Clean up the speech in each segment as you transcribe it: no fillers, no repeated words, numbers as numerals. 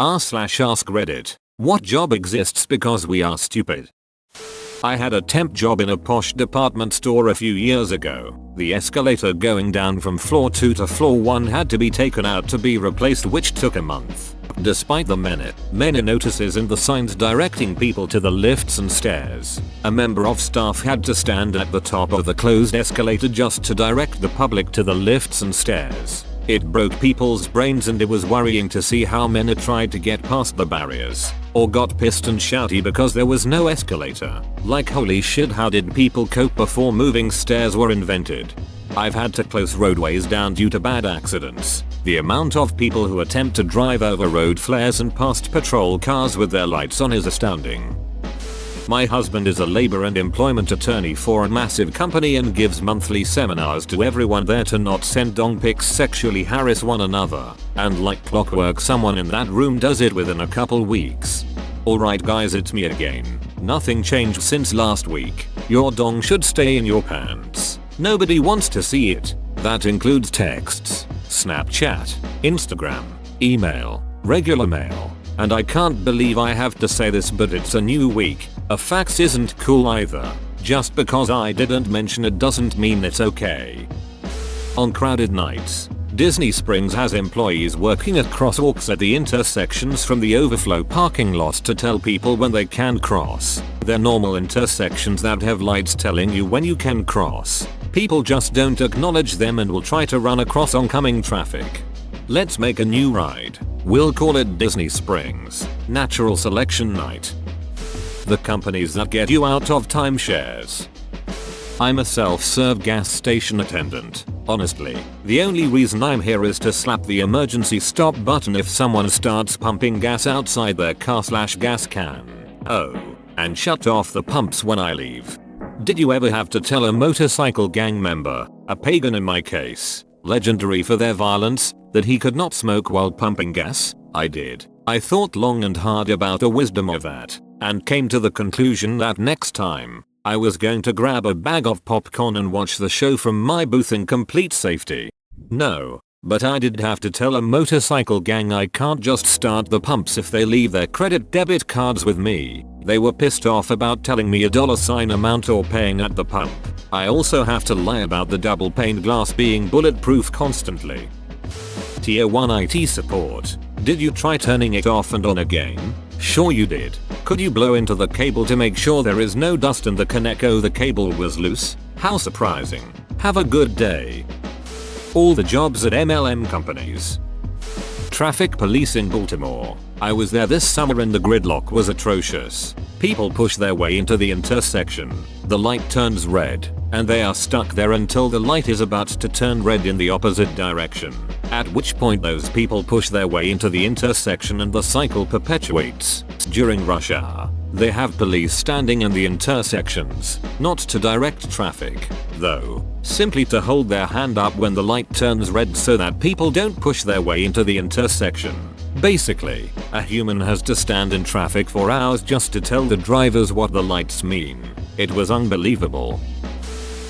r/ask Reddit. What job exists because we are stupid? I had a temp job in a posh department store a few years ago. The escalator going down from floor 2 to floor 1 had to be taken out to be replaced, which took a month. Despite the many notices and the signs directing people to the lifts and stairs, a member of staff had to stand at the top of the closed escalator just to direct the public to the lifts and stairs. It broke people's brains, and it was worrying to see how many tried to get past the barriers, or got pissed and shouty because there was no escalator. Like, holy shit, how did people cope before moving stairs were invented? I've had to close roadways down due to bad accidents. The amount of people who attempt to drive over road flares and past patrol cars with their lights on is astounding. My husband is a labor and employment attorney for a massive company and gives monthly seminars to everyone there to not send dong pics, sexually harass one another, and like clockwork someone in that room does it within a couple weeks. Alright guys, it's me again. Nothing changed since last week. Your dong should stay in your pants. Nobody wants to see it. That includes texts, Snapchat, Instagram, email, regular mail. And I can't believe I have to say this, but it's a new week. A fax isn't cool either. Just because I didn't mention it doesn't mean it's okay. On crowded nights, Disney Springs has employees working at crosswalks at the intersections from the overflow parking lots to tell people when they can cross. They're normal intersections that have lights telling you when you can cross. People just don't acknowledge them and will try to run across oncoming traffic. Let's make a new ride. We'll call it Disney Springs Natural Selection Night. The companies that get you out of timeshares. I'm a self-serve gas station attendant. Honestly, the only reason I'm here is to slap the emergency stop button if someone starts pumping gas outside their car/gas can. Oh, and shut off the pumps when I leave. Did you ever have to tell a motorcycle gang member, a pagan in my case, legendary for their violence, that he could not smoke while pumping gas? I did. I thought long and hard about the wisdom of that, and came to the conclusion that next time, I was going to grab a bag of popcorn and watch the show from my booth in complete safety. No, but I did have to tell a motorcycle gang I can't just start the pumps if they leave their credit debit cards with me. They were pissed off about telling me a $ amount or paying at the pump. I also have to lie about the double pane glass being bulletproof constantly. Tier 1 IT support. Did you try turning it off and on again? Sure you did. Could you blow into the cable to make sure there is no dust in the connect? Oh, the cable was loose? How surprising. Have a good day. All the jobs at MLM companies. Traffic police in Baltimore. I was there this summer and the gridlock was atrocious. People push their way into the intersection. The light turns red, and they are stuck there until the light is about to turn red in the opposite direction. At which point those people push their way into the intersection and the cycle perpetuates. During rush hour, they have police standing in the intersections, not to direct traffic, though, simply to hold their hand up when the light turns red so that people don't push their way into the intersection. Basically, a human has to stand in traffic for hours just to tell the drivers what the lights mean. It was unbelievable.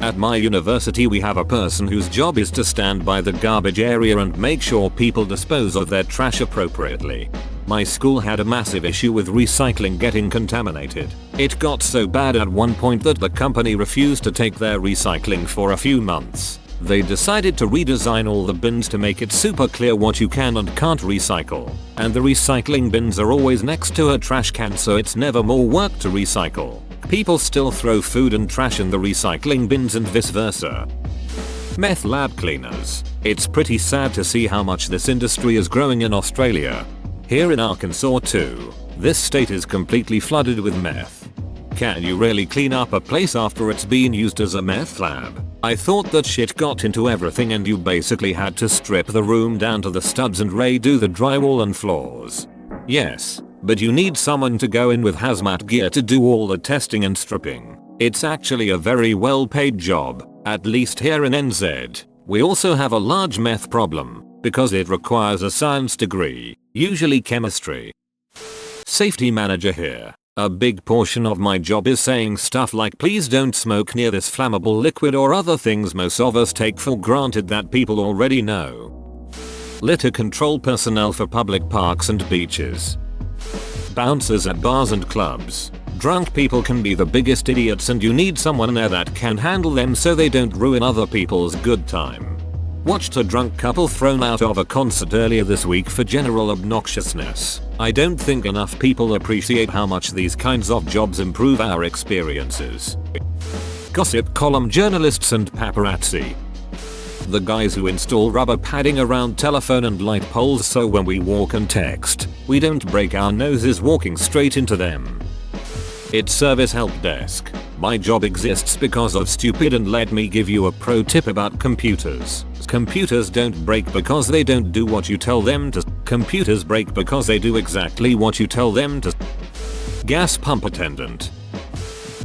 At my university we have a person whose job is to stand by the garbage area and make sure people dispose of their trash appropriately. My school had a massive issue with recycling getting contaminated. It got so bad at one point that the company refused to take their recycling for a few months. They decided to redesign all the bins to make it super clear what you can and can't recycle. And the recycling bins are always next to a trash can, so it's never more work to recycle. People still throw food and trash in the recycling bins and vice versa. Meth lab cleaners. It's pretty sad to see how much this industry is growing in Australia. Here in Arkansas too. This state is completely flooded with meth. Can you really clean up a place after it's been used as a meth lab? I thought that shit got into everything and you basically had to strip the room down to the studs and redo the drywall and floors. Yes, but you need someone to go in with hazmat gear to do all the testing and stripping. It's actually a very well paid job, at least here in NZ. We also have a large meth problem, because it requires a science degree, usually chemistry. Safety manager here. A big portion of my job is saying stuff like please don't smoke near this flammable liquid or other things most of us take for granted that people already know. Litter control personnel for public parks and beaches. Bouncers at bars and clubs. Drunk people can be the biggest idiots and you need someone there that can handle them so they don't ruin other people's good time. Watched a drunk couple thrown out of a concert earlier this week for general obnoxiousness. I don't think enough people appreciate how much these kinds of jobs improve our experiences. Gossip column journalists and paparazzi. The guys who install rubber padding around telephone and light poles so when we walk and text, we don't break our noses walking straight into them. It's service help desk. My job exists because of stupid, and let me give you a pro tip about computers. Computers don't break because they don't do what you tell them to. Computers break because they do exactly what you tell them to. Gas pump attendant.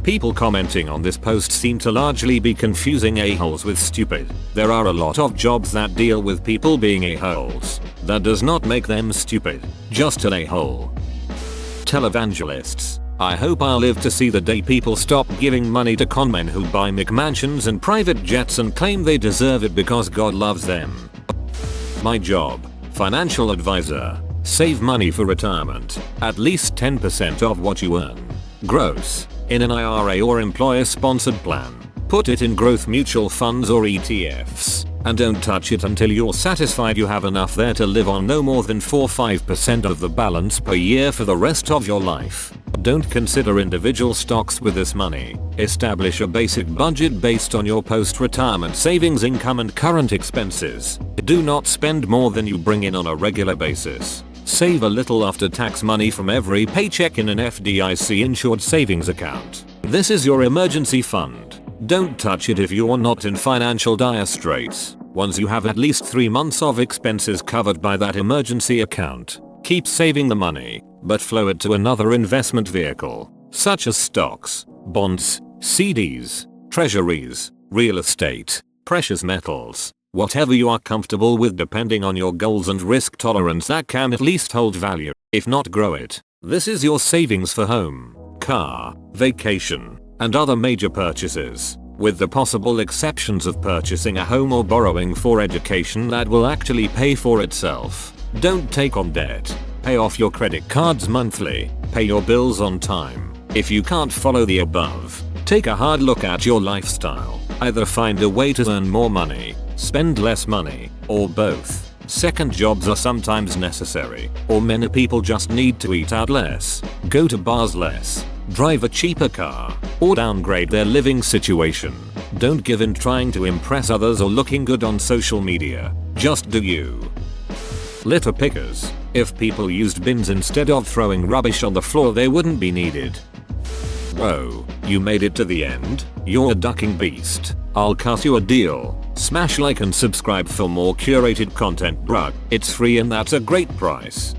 People commenting on this post seem to largely be confusing a-holes with stupid. There are a lot of jobs that deal with people being a-holes. That does not make them stupid, just an a-hole. Televangelists. I hope I'll live to see the day people stop giving money to conmen who buy McMansions and private jets and claim they deserve it because God loves them. My job. Financial advisor. Save money for retirement. At least 10% of what you earn. Gross. In an IRA or employer-sponsored plan. Put it in growth mutual funds or ETFs. And don't touch it until you're satisfied you have enough there to live on no more than 4-5% of the balance per year for the rest of your life. Don't consider individual stocks with this money. Establish a basic budget based on your post-retirement savings income and current expenses. Do not spend more than you bring in on a regular basis. Save a little after-tax money from every paycheck in an FDIC insured savings account. This is your emergency fund. Don't touch it if you're not in financial dire straits. Once you have at least 3 months of expenses covered by that emergency account, keep saving the money, but flow it to another investment vehicle, such as stocks, bonds, CDs, treasuries, real estate, precious metals, whatever you are comfortable with depending on your goals and risk tolerance that can at least hold value, if not grow it. This is your savings for home, car, vacation, and other major purchases, with the possible exceptions of purchasing a home or borrowing for education that will actually pay for itself. Don't take on debt. Pay off your credit cards monthly. Pay your bills on time. If you can't follow the above, take a hard look at your lifestyle. Either find a way to earn more money, spend less money, or both. Second jobs are sometimes necessary, or many people just need to eat out less, go to bars less, drive a cheaper car, or downgrade their living situation. Don't give in trying to impress others or looking good on social media. Just do you. Litter pickers. If people used bins instead of throwing rubbish on the floor, they wouldn't be needed. Whoa, you made it to the end? You're a ducking beast. I'll cut you a deal. Smash like and subscribe for more curated content, bruh. It's free and that's a great price.